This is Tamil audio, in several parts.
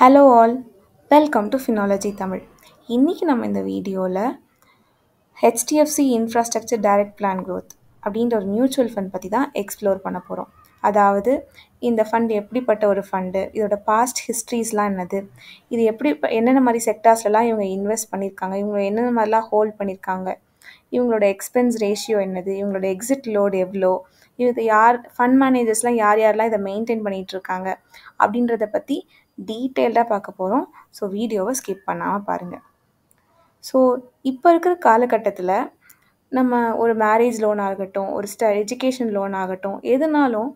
Hello all, welcome to Finology Tamil. இன்றைக்கி நம்ம இந்த வீடியோவில் HDFC infrastructure direct plan growth அப்படின்ற ஒரு மியூச்சுவல் ஃபண்ட் பற்றி தான் எக்ஸ்ப்ளோர் பண்ண போகிறோம். அதாவது இந்த ஃபண்ட் எப்படிப்பட்ட ஒரு ஃபண்டு, இதோட பாஸ்ட் ஹிஸ்ட்ரிஸ்லாம் என்னது, இது எப்படி என்னென்ன மாதிரி செக்டார்ஸ்லாம் இவங்க இன்வெஸ்ட் பண்ணியிருக்காங்க, இவங்க என்னென்ன மாதிரிலாம் ஹோல்ட் பண்ணியிருக்காங்க, இவங்களோட எக்ஸ்பென்ஸ் ரேஷியோ என்னது, இவங்களோட எக்ஸிட் லோடு எவ்வளோ, இது ஃபண்ட் மேனேஜர்ஸ்லாம் யாரெல்லாம் இதை மெயின்டைன் பண்ணிகிட்ருக்காங்க அப்படின்றத பற்றி டீட்டெயில்டாக பார்க்க போகிறோம். ஸோ வீடியோவை ஸ்கிப் பண்ணாமல் பாருங்கள். ஸோ இப்போ இருக்கிற காலகட்டத்தில் நம்ம ஒரு மேரேஜ் லோன் ஆகட்டும், ஒரு எஜுகேஷன் லோன் ஆகட்டும், எதுனாலும்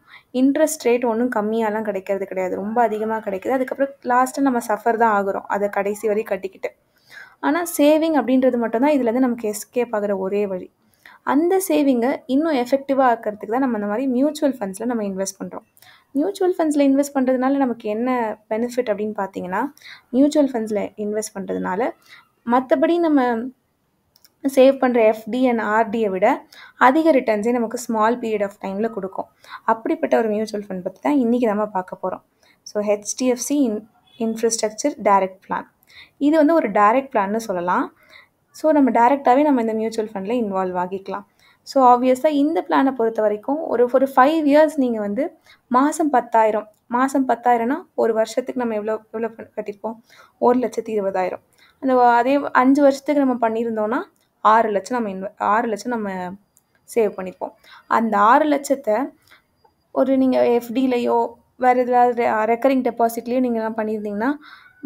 இன்ட்ரெஸ்ட் ரேட் ஒன்றும் கம்மியாலாம் கிடைக்கிறது கிடையாது, ரொம்ப அதிகமாக கிடைக்குது. அதுக்கப்புறம் லாஸ்ட்டாக நம்ம சஃபர் தான் ஆகுறோம் அதை கடைசி வரை கட்டிக்கிட்டு. ஆனால் சேவிங் அப்படின்றது மட்டும்தான் இதுலேருந்து நமக்கு எஸ்கேப் ஆகிற ஒரே வழி. அந்த சேவிங்கை இன்னும் எஃபெக்டிவாக ஆக்கிறதுக்கு தான் நம்ம இந்த மாதிரி மியூச்சுவல் ஃபண்ட்ஸில் நம்ம இன்வெஸ்ட் பண்ணுறோம். மியூச்சுவல் ஃபண்ட்ஸில் இன்வெஸ்ட் பண்ணுறதுனால நமக்கு என்ன பெனிஃபிட் அப்படின்னு பார்த்தீங்கன்னா, மியூச்சுவல் ஃபண்ட்ஸில் இன்வெஸ்ட் பண்ணுறதுனால மற்றபடி நம்ம சேவ் பண்ணுற எஃப்டி அண்ட் ஆர்டியை விட அதிக ரிட்டர்ன்ஸே நமக்கு ஸ்மால் பீரியட் ஆஃப் டைமில் கொடுக்கும். அப்படிப்பட்ட ஒரு மியூச்சுவல் ஃபண்ட் பற்றி தான் இன்றைக்கி நம்ம பார்க்க போகிறோம். So HDFC infrastructure direct plan, இது வந்து ஒரு டைரக்ட் பிளான்னு சொல்லலாம். ஸோ நம்ம டைரெக்டாகவே நம்ம இந்த மியூச்சுவல் ஃபண்டில் இன்வால்வ் ஆகிக்கலாம். ஸோ ஆப்வியஸாக இந்த பிளானை பொறுத்த வரைக்கும் ஒரு 5 இயர்ஸ் நீங்கள் வந்து மாதம் 10,000 ஒரு வருஷத்துக்கு நம்ம எவ்வளோ கட்டியிருப்போம், 1,20,000. அதே 5 வருஷத்துக்கு நம்ம பண்ணியிருந்தோன்னா 6 லட்சம் நம்ம சேவ் பண்ணியிருப்போம். அந்த 6 லட்சத்தை ஒரு நீங்கள் எஃப்டிலையோ வேறு எதாவது ரெக்கரிங் டெபாசிட்லேயோ நீங்கள்லாம் பண்ணியிருந்தீங்கன்னா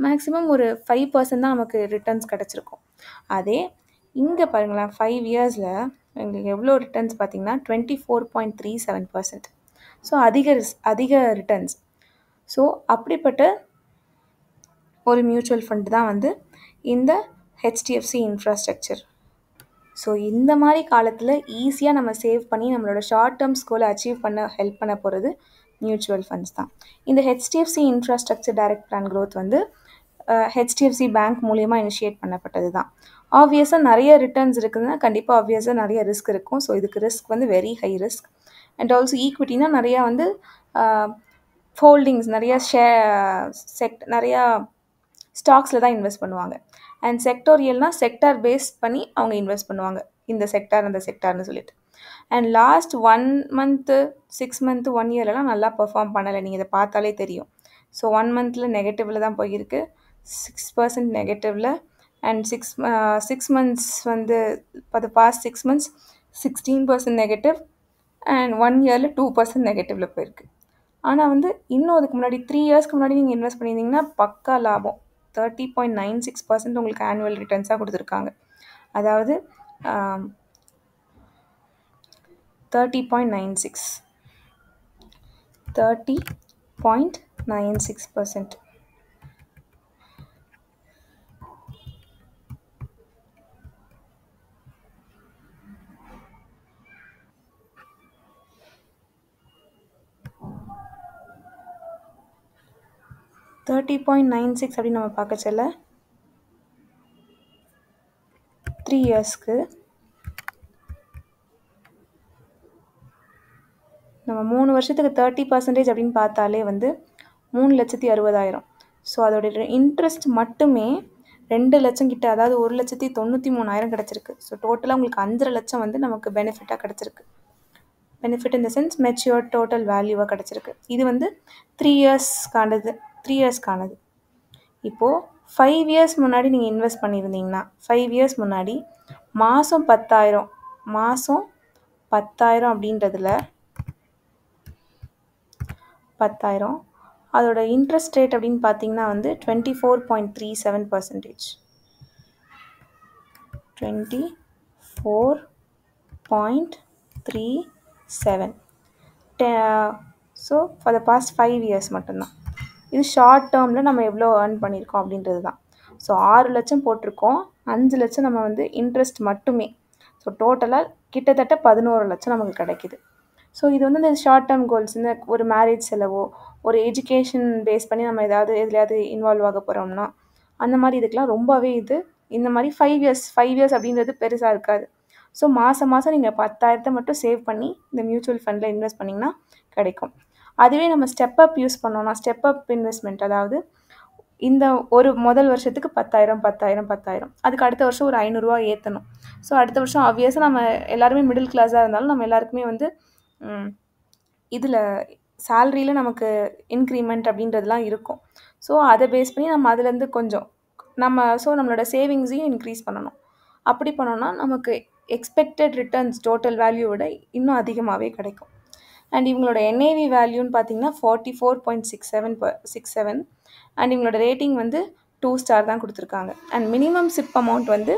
மேக்ஸிமம் ஒரு 5% தான் நமக்கு ரிட்டர்ன்ஸ் கிடச்சிருக்கும். அதே இங்கே பாருங்களேன், 5 இயர்ஸில் எங்களுக்கு எவ்வளோ ரிட்டர்ன்ஸ் பார்த்தீங்கன்னா 24.37%. ஸோ அதிக ரிட்டர்ன்ஸ். ஸோ அப்படிப்பட்ட ஒரு மியூச்சுவல் ஃபண்ட் தான் வந்து இந்த ஹெச்டிஎஃப்சி இன்ஃப்ராஸ்ட்ரக்சர். ஸோ இந்த மாதிரி காலத்தில் ஈஸியாக நம்ம சேவ் பண்ணி நம்மளோட ஷார்ட் டேர்ம்ஸ் கோலை அச்சீவ் பண்ண ஹெல்ப் பண்ண போகிறது மியூச்சுவல் ஃபண்ட்ஸ் தான். இந்த HDFC infrastructure direct plan growth வந்து ஹெச்டிஎஃப்சி பேங்க் மூலியமாக இனிஷியேட் பண்ணப்பட்டது தான். ஆப்வியஸாக நிறைய ரிட்டர்ன்ஸ் இருக்குதுன்னா கண்டிப்பாக ஆப்வியஸாக நிறைய ரிஸ்க் இருக்கும். ஸோ இதுக்கு ரிஸ்க் வந்து very high risk. And also ஈக்விட்டினா நிறையா வந்து ஹோல்டிங்ஸ், நிறையா நிறையா ஸ்டாக்ஸில் தான் இன்வெஸ்ட் பண்ணுவாங்க. அண்ட் செக்டோரியல்னால் செக்டார் பேஸ் பண்ணி அவங்க இன்வெஸ்ட் பண்ணுவாங்க, இந்த செக்டார் அந்த செக்டார்னு சொல்லிட்டு. அண்ட் லாஸ்ட் 1 மந்த்து 6 மந்த்து 1 இயர்லாம் நல்லா பெர்ஃபார்ம் பண்ணலை, நீங்கள் இதை பார்த்தாலே தெரியும். ஸோ 1 மந்தில் நெகட்டிவில் தான் போயிருக்கு, 6% நெகட்டிவில். அண்ட் 6 மந்த்ஸ் வந்து for the past 6 months 16% negative. And 1 இயரில் 2% நெகட்டிவில் போயிருக்கு. ஆனால் வந்து இன்னும் அதுக்கு முன்னாடி 3 இயர்ஸ்க்கு முன்னாடி நீங்கள் இன்வெஸ்ட் பண்ணியிருந்தீங்கன்னா பக்கா லாபம், 30.96% உங்களுக்கு ஆனுவல் ரிட்டர்ன்ஸாக கொடுத்துருக்காங்க. அதாவது 30.96%. அப்படின்னு நம்ம பார்க்க சொல்ல 3 இயர்ஸ்க்கு நம்ம 3 வருஷத்துக்கு 30% அப்படின்னு பார்த்தாலே வந்து 3,60,000. ஸோ அதோட இன்ட்ரெஸ்ட் மட்டுமே 2 லட்சம் கிட்ட, அதாவது 1,93,000 கிடச்சிருக்கு. ஸோ டோட்டலாக உங்களுக்கு 5 லட்சம் வந்து நமக்கு பெனிஃபிட்டாக கிடச்சிருக்கு. Benefit in the sense matured total வேல்யூவாக கிடச்சிருக்கு. இது வந்து 3 இயர்ஸ்க்கானது. இப்போது 5 இயர்ஸ் முன்னாடி நீங்கள் இன்வெஸ்ட் பண்ணியிருந்தீங்கன்னா 5 இயர்ஸ் முன்னாடி மாதம் 10,000 அப்படின்றதுல 10,000 அதோட இன்ட்ரெஸ்ட் ரேட் அப்படின்னு பார்த்தீங்கன்னா வந்து 24.37%. 24.37. So for the past 5 years மட்டும்தான். இது ஷார்ட் டேர்மில் நம்ம எவ்வளோ ஏர்ன் பண்ணியிருக்கோம் அப்படின்றது தான். ஸோ 6 லட்சம் போட்டிருக்கோம், 5 லட்சம் நம்ம வந்து இன்ட்ரெஸ்ட் மட்டுமே. ஸோ டோட்டலாக கிட்டத்தட்ட 11 லட்சம் நமக்கு கிடைக்கிது. ஸோ இது வந்து இந்த ஷார்ட் டேர்ம் கோல்ஸ், இந்த ஒரு மேரேஜ் செலவோ ஒரு எஜுகேஷன் பேஸ் பண்ணி நம்ம எதுலையாவது இன்வால்வ் ஆக போகிறோம்னா அந்த மாதிரி இதுக்கெலாம் ரொம்பவே இந்த மாதிரி 5 இயர்ஸ் அப்படின்றது பெருசாக இருக்காது. ஸோ மாதம் நீங்கள் 10,000 மட்டும் சேவ் பண்ணி இந்த மியூச்சுவல் ஃபண்டில் இன்வெஸ்ட் பண்ணிங்கன்னா கிடைக்கும். அதுவே நம்ம ஸ்டெப் அப் யூஸ் பண்ணோன்னா, ஸ்டெப் அப் இன்வெஸ்ட்மெண்ட், அதாவது இந்த ஒரு முதல் வருஷத்துக்கு 10,000 10,000 10,000 அதுக்கு அடுத்த வருஷம் ஒரு 500 ரூபா ஏற்றணும். ஸோ அடுத்த வருஷம் ஆப்வியஸாக நம்ம எல்லாருமே மிடில் கிளாஸாக இருந்தாலும் நம்ம எல்லாருக்குமே வந்து இதில் சேலரியில் நமக்கு இன்க்ரிமெண்ட் அப்படின்றதுலாம் இருக்கும். ஸோ அதை பேஸ் பண்ணி நம்ம அதுலேருந்து கொஞ்சம் நம்மளோட சேவிங்ஸையும் இன்க்ரீஸ் பண்ணணும். அப்படி பண்ணோன்னா நமக்கு எக்ஸ்பெக்டட் ரிட்டர்ன்ஸ் டோட்டல் வேல்யூ விட இன்னும் அதிகமாகவே கிடைக்கும். அண்ட் இவங்களோட என்ஏவி வேல்யூன்னு பார்த்தீங்கன்னா 44.67 அண்ட் இவங்களோட ரேட்டிங் வந்து 2 ஸ்டார் தான் கொடுத்துருக்காங்க. அண்ட் மினிமம் சிப் அமௌண்ட் வந்து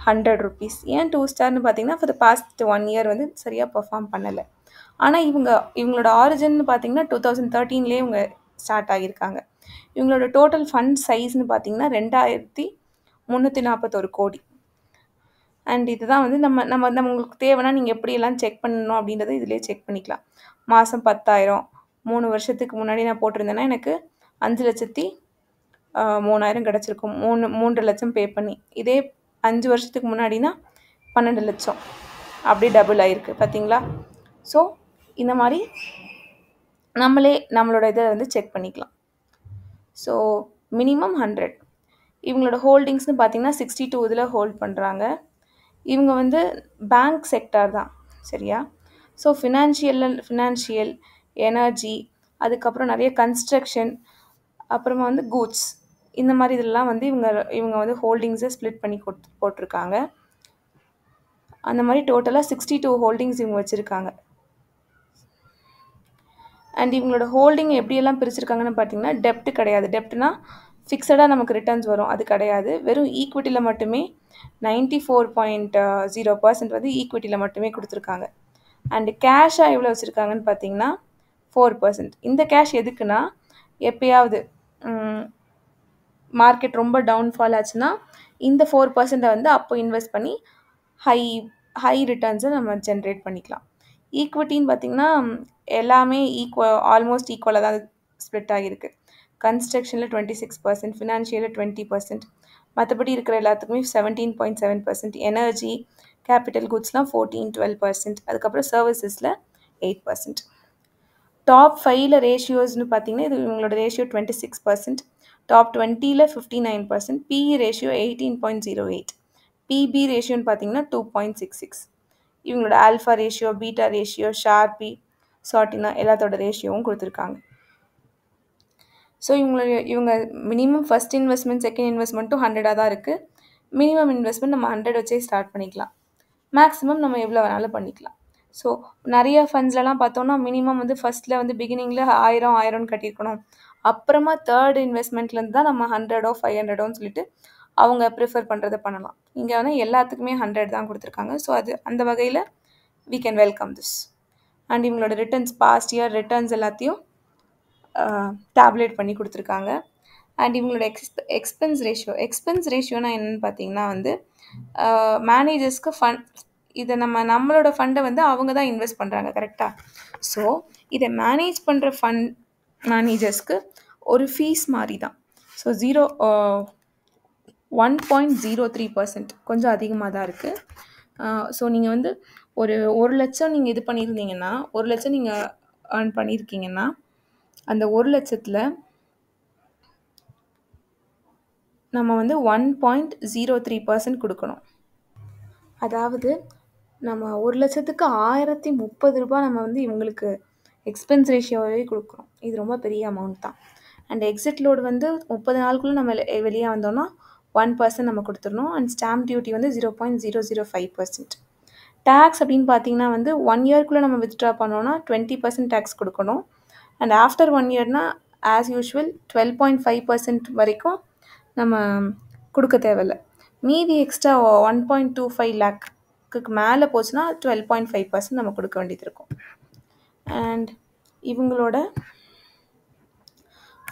100 rupees. ஏன் 2 ஸ்டார்னு பார்த்தீங்கன்னா ஃபார் த பாஸ்ட் 1 year வந்து சரியாக பெர்ஃபார்ம் பண்ணலை. ஆனால் இவங்களோட ஆரிஜின்னு பார்த்தீங்கன்னா 2013 இவங்க ஸ்டார்ட் ஆகியிருக்காங்க. இவங்களோட டோட்டல் ஃபண்ட் சைஸ்னு பார்த்தீங்கன்னா 2,341 கோடி. அண்ட் இதுதான் வந்து நம்ம உங்களுக்கு தேவைன்னா நீங்கள் எப்படியெல்லாம் செக் பண்ணணும் அப்படின்றத இதிலே செக் பண்ணிக்கலாம். மாதம் 10,000 3 வருஷத்துக்கு முன்னாடி நான் போட்டிருந்தேன்னா எனக்கு 5,03,000 கிடச்சிருக்கும். 3 லட்சம் பே பண்ணி. இதே 5 வருஷத்துக்கு முன்னாடினா 12 லட்சம் அப்படியே டபுள் ஆகிருக்கு பார்த்தீங்களா. ஸோ இந்த மாதிரி நம்மளே நம்மளோட இதை வந்து செக் பண்ணிக்கலாம். So minimum 100. இவங்களோட ஹோல்டிங்ஸ்னு பார்த்தீங்கன்னா 62 இதில் ஹோல்ட் பண்ணுறாங்க. இவங்க வந்து பேங்க் செக்டார் தான், சரியா. ஸோ ஃபினான்ஷியல் எனர்ஜி, அதுக்கப்புறம் நிறைய கன்ஸ்ட்ரக்ஷன், அப்புறமா வந்து கூட்ஸ், இந்த மாதிரி இதெல்லாம் வந்து இவங்க வந்து ஹோல்டிங்ஸை ஸ்ப்ளிட் பண்ணி போட்டிருக்காங்க. அந்த மாதிரி டோட்டலாக 62 ஹோல்டிங்ஸ் இவங்க வச்சுருக்காங்க. அண்ட் இவங்களோட ஹோல்டிங் எப்படியெல்லாம் பிரிச்சிருக்காங்கன்னு பார்த்தீங்கன்னா டெப்ட் கிடையாது. டெப்ட்னா ஃபிக்ஸடாக நமக்கு ரிட்டர்ன்ஸ் வரும், அது கிடையாது. வெறும் ஈக்விட்டியில் மட்டுமே 94.0% வந்து ஈக்விட்டியில் மட்டுமே கொடுத்துருக்காங்க. அண்டு கேஷாக எவ்வளோ வச்சுருக்காங்கன்னு பார்த்தீங்கன்னா 4%. இந்த கேஷ் எதுக்குன்னா எப்பயாவது மார்க்கெட் ரொம்ப டவுன்ஃபால் ஆச்சுன்னா இந்த 4% வந்து அப்போ இன்வெஸ்ட் பண்ணி ஹை ரிட்டர்ன்ஸை நம்ம ஜென்ரேட் பண்ணிக்கலாம். ஈக்விட்டின்னு பார்த்திங்கன்னா எல்லாமே ஆல்மோஸ்ட் ஈக்குவலாக தான் ஸ்ப்ளிட் ஆகியிருக்கு. கன்ஸ்ட்ரக்ஷனில் 26%, ஃபினான்ஷியலில் 20%, மற்றபடி இருக்கிற எல்லாத்துக்குமே 17.7%, எனர்ஜி கேபிட்டல் குட்ஸ்லாம் 14-12%, அதுக்கப்புறம் சர்வீசஸில் 8%. டாப் 5ல் ரேஷியோஸ்னு பார்த்தீங்கன்னா இது இவங்களோட ரேஷியோ 26%, டாப் 20ல் 59%, பிஇ ரேஷியோ 18.08, பிபி ரேஷியோன்னு பார்த்தீங்கன்னா 2.66. இவங்களோட alpha ratio, beta ratio, Sharpe, சாட்டினா எல்லாத்தோட ரேஷியோவும் கொடுத்துருக்காங்க. ஸோ இவங்க மினிமம் ஃபஸ்ட் இன்வெஸ்ட்மெண்ட் செகண்ட் இன்வெஸ்ட்மெண்ட்டும் 100 தான் இருக்குது. மினிமம் இன்வெஸ்ட்மெண்ட் நம்ம 100 வச்சே ஸ்டார்ட் பண்ணிக்கலாம். மேக்ஸிமம் நம்ம எவ்வளோ வேணாலும் பண்ணிக்கலாம். ஸோ நிறைய ஃபண்ட்ஸ்லலாம் பார்த்தோன்னா மினிமம் வந்து ஃபஸ்ட்டில் வந்து பிகினிங்கில் 1000 கட்டியிருக்கணும். அப்புறமா தேர்ட் இன்வெஸ்ட்மெண்ட்லேருந்து தான் நம்ம 100 500 சொல்லிட்டு அவங்க ப்ரிஃபர் பண்ணுறதை பண்ணலாம். இங்கே வந்து எல்லாத்துக்குமே 100 தான் கொடுத்துருக்காங்க. ஸோ அந்த வகையில் we can welcome this. And இவங்களோட ரிட்டர்ன்ஸ் பாஸ்ட் இயர் ரிட்டர்ன்ஸ் எல்லாத்தையும் டேப்லேட் பண்ணி கொடுத்துருக்காங்க. அண்ட் இவங்களோட எக்ஸ்பென்ஸ் ரேஷியோனா என்னென்னு பார்த்தீங்கன்னா வந்து மேனேஜர்ஸ்க்கு இதை நம்மளோட ஃபண்டை வந்து அவங்க தான் இன்வெஸ்ட் பண்ணுறாங்க, கரெக்டாக. ஸோ இதை மேனேஜ் பண்ணுற ஃபண்ட் மேனேஜர்ஸ்க்கு ஒரு ஃபீஸ் மாதிரி தான். ஸோ 1.03%, கொஞ்சம் அதிகமாக தான் இருக்குது. ஸோ நீங்கள் வந்து ஒரு லட்சம் நீங்கள் இது பண்ணியிருந்தீங்கன்னா, 1 லட்சம் நீங்கள் ஏர்ன் பண்ணியிருக்கீங்கன்னா அந்த 1 லட்சத்தில் நம்ம வந்து 1.03% கொடுக்கணும். அதாவது நம்ம 1 லட்சத்துக்கு 1030 ரூபாய் நம்ம வந்து இவங்களுக்கு எக்ஸ்பென்ஸ் ரேஷியோவே கொடுக்குறோம். இது ரொம்ப பெரிய அமௌண்ட் தான். அண்ட் எக்ஸிட் லோடு வந்து 30 நாளுக்குள்ளே நம்ம வெளியே வந்தோம்னா 1% நம்ம கொடுத்துடணும். அண்ட் ஸ்டாம்ப் டியூட்டி வந்து 0.005%. டேக்ஸ் அப்படின்னு பார்த்தீங்கன்னா வந்து 1 இயர்க்குள்ளே நம்ம வித்ட்ரா பண்ணோன்னா 20% டேக்ஸ் கொடுக்கணும். அண்ட் ஆஃப்டர் 1 இயர்னா ஆஸ் யூஷுவல் 12.5% வரைக்கும் நம்ம கொடுக்க தேவையில்லை. மீதி எக்ஸ்ட்ரா 1.25 லேக்குக்கு மேலே போச்சுன்னா 12.5% நம்ம கொடுக்க வேண்டியது இருக்கும். அண்ட் இவங்களோட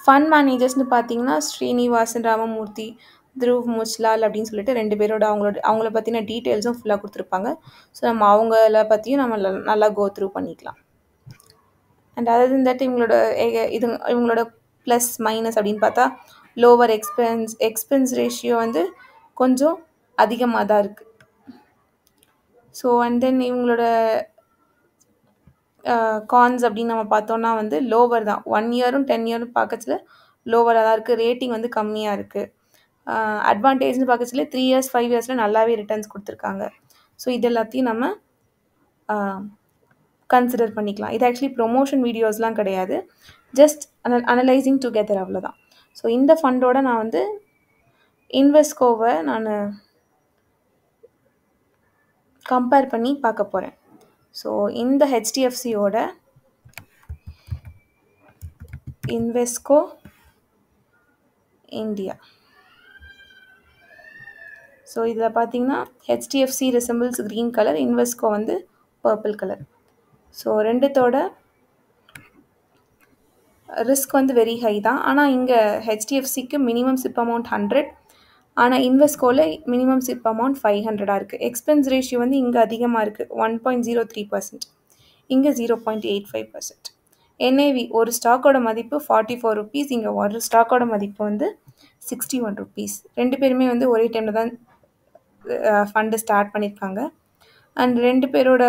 ஃபண்ட் மேனேஜர்ஸ்னு பார்த்தீங்கன்னா ஸ்ரீனிவாசன் ராமமூர்த்தி, த்ருவ் மூச்லால் அப்படின்னு சொல்லிட்டு 2 பேரோட அவங்கள பற்றின டீட்டெயில்ஸும் ஃபுல்லாக கொடுத்துருப்பாங்க. ஸோ நம்ம அவங்கள பற்றியும் நம்ம நல்லா கோ த்ரூ பண்ணிக்கலாம். அண்ட் அதர் தென் தட் இவங்களோட ப்ளஸ் மைனஸ் அப்படின்னு பார்த்தா லோவர் எக்ஸ்பென்ஸ் ரேஷியோ வந்து கொஞ்சம் அதிகமாக தான் இருக்குது. ஸோ அண்ட் தென் இவங்களோட கான்ஸ் அப்படின்னு நம்ம பார்த்தோன்னா வந்து லோவர் தான். 1 இயரும் 10 இயரும் பார்க்கறதுல லோவராக தான் இருக்குது, ரேட்டிங் வந்து கம்மியாக இருக்குது. அட்வான்டேஜ்னு பார்க்கறதுல 3 இயர்ஸ் 5 இயர்ஸில் நல்லாவே ரிட்டர்ன்ஸ் கொடுத்துருக்காங்க. ஸோ இது எல்லாத்தையும் நம்ம கன்சிடர் பண்ணிக்கலாம். இது ஆக்சுவலி ப்ரொமோஷன் வீடியோஸ்லாம் கிடையாது, ஜஸ்ட் அனலைசிங் டுகெதர் அவ்வளோதான். ஸோ இந்த ஃபண்டோட நான் வந்து இன்வெஸ்ட்கோவை நான் கம்பேர் பண்ணி பார்க்க போகிறேன். ஸோ இந்த ஹெச்டிஎஃப்சியோட இன்வெஸ்ட்கோ இந்தியா. ஸோ இதில் பார்த்தீங்கன்னா ஹெச்டிஎஃப்சி ரிசம்பிள்ஸ் க்ரீன் கலர், இன்வெஸ்ட்கோ வந்து பர்பிள் கலர். ஸோ ரெண்டுத்தோட ரிஸ்க் வந்து வெரி ஹை தான். ஆனால் இங்கே ஹெச்டிஎஃப்சிக்கு மினிமம் சிப் அமௌண்ட் 100, ஆனால் இன்வெஸ்ட்கோவில் மினிமம் சிப் அமௌண்ட் 500 இருக்குது. எக்ஸ்பென்ஸ் ரேஷியோ வந்து இங்கே அதிகமாக இருக்குது, 1.03%, இங்கே 0.85%. என்ஏவி ஒரு ஸ்டாக்கோட மதிப்பு 44 ருபீஸ், இங்கே ஒரு ஸ்டாக்கோட மதிப்பு வந்து 61 ருபீஸ். ரெண்டு பேருமே வந்து ஒரே டைமில் தான் ஃபண்டு ஸ்டார்ட் பண்ணியிருக்காங்க. அண்ட் ரெண்டு பேரோட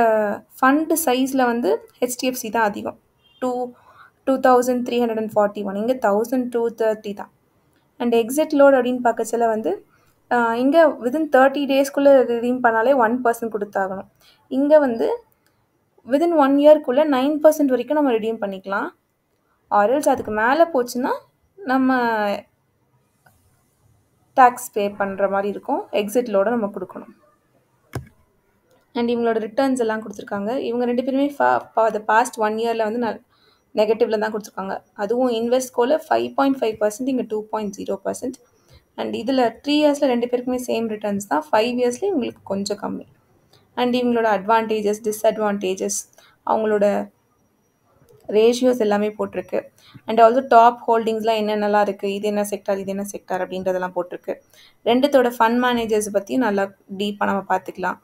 ஃபண்டு சைஸில் வந்து ஹெச்டிஎஃப்சி தான் அதிகம், 2341, இங்கே 1230 தான். அண்ட் எக்ஸிட் லோட் அப்படின்னு பார்க்கச்சல வந்து இங்கே வித்தின் 30 டேஸ்க்குள்ளே ரிடீம் பண்ணாலே 1% கொடுத்தாகணும். இங்கே வந்து வித்தின் 1 இயர்க்குள்ளே 9% வரைக்கும் நம்ம ரிடீம் பண்ணிக்கலாம். ஆர்எல்ஸ் அதுக்கு மேலே போச்சுன்னா நம்ம டேக்ஸ் பே பண்ணுற மாதிரி இருக்கும், எக்ஸிட் லோட நம்ம கொடுக்கணும். அண்ட் இவங்களோட ரிட்டர்ன்ஸ் எல்லாம் கொடுத்துருக்காங்க. இவங்க ரெண்டு பேருமே பாஸ்ட் 1 இயரில் வந்து நெகட்டிவில் தான் கொடுத்துருக்காங்க. அதுவும் இன்வெஸ்ட்கோவில் 5.5%, இங்கே 2.0%. அண்ட் இதில் 3 இயர்ஸில் ரெண்டு பேருக்குமே சேம் ரிட்டர்ன்ஸ் தான், 5 இயர்ஸ்லேயும் இவங்களுக்கு கொஞ்சம் கம்மி. அண்ட் இவங்களோட அட்வான்டேஜஸ், டிஸ்அட்வான்டேஜஸ், அவங்களோட ரேஷியோஸ் எல்லாமே போட்டிருக்கு. அண்ட் ஆல்சோ டாப் ஹோல்டிங்ஸ்லாம் என்னென்னலாம் இருக்குது, இது என்ன செக்டார், இது என்ன செக்டார் அப்படின்றதெல்லாம் போட்டிருக்கு. ரெண்டுத்தோட ஃபண்ட் மேனேஜர்ஸ் பற்றியும் நல்லா டீப்பாக நம்ம பார்த்துக்கலாம்.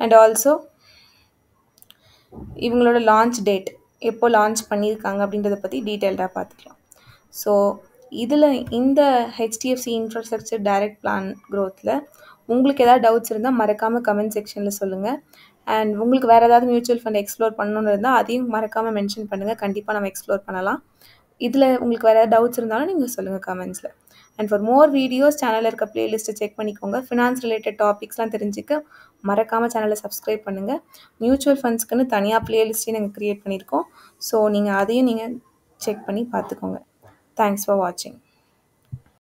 அண்ட் ஆல்சோ இவங்களோட லான்ச் டேட், எப்போ லான்ச் பண்ணியிருக்காங்க அப்படின்றத பற்றி டீட்டெயில்டாக பார்த்துக்கலாம். ஸோ இதில் இந்த ஹெச்டிஎஃப்சி இன்ஃப்ராஸ்ட்ரக்சர் டைரக்ட் பிளான் க்ரோத்தில் உங்களுக்கு ஏதாவது டவுட்ஸ் இருந்தால் மறக்காமல் கமெண்ட் செக்ஷனில் சொல்லுங்கள். அண்ட் உங்களுக்கு வேறு ஏதாவது மியூச்சுவல் ஃபண்ட் எக்ஸ்ப்ளோர் பண்ணணுன்னு இருந்தால் அதையும் மறக்காமல் மென்ஷன் பண்ணுங்கள், கண்டிப்பாக நம்ம எக்ஸ்ப்ளோர் பண்ணலாம். இதில் உங்களுக்கு வேறு ஏதாவது டவுட்ஸ் இருந்தாலும் நீங்கள் சொல்லுங்கள் கமெண்ட்ஸில். அண்ட் ஃபார் மோர் வீடியோஸ் சேனலில் இருக்க பிளேலிஸ்ட்டை செக் பண்ணிக்கோங்க. ஃபினான்ஸ் ரிலேட்டட் டாபிக்ஸ்லாம் தெரிஞ்சுக்க மறக்காமல் சேனலை சப்ஸ்கிரைப் பண்ணுங்கள். மியூச்சுவல் ஃபண்ட்ஸ்க்குன்னு தனியாக பிளேலிஸ்ட்டையும் நாங்கள் க்ரியேட் பண்ணியிருக்கோம். ஸோ நீங்கள் அதையும் நீங்கள் செக் பண்ணி பார்த்துக்கோங்க. தேங்க்ஸ் ஃபார் வாட்சிங்.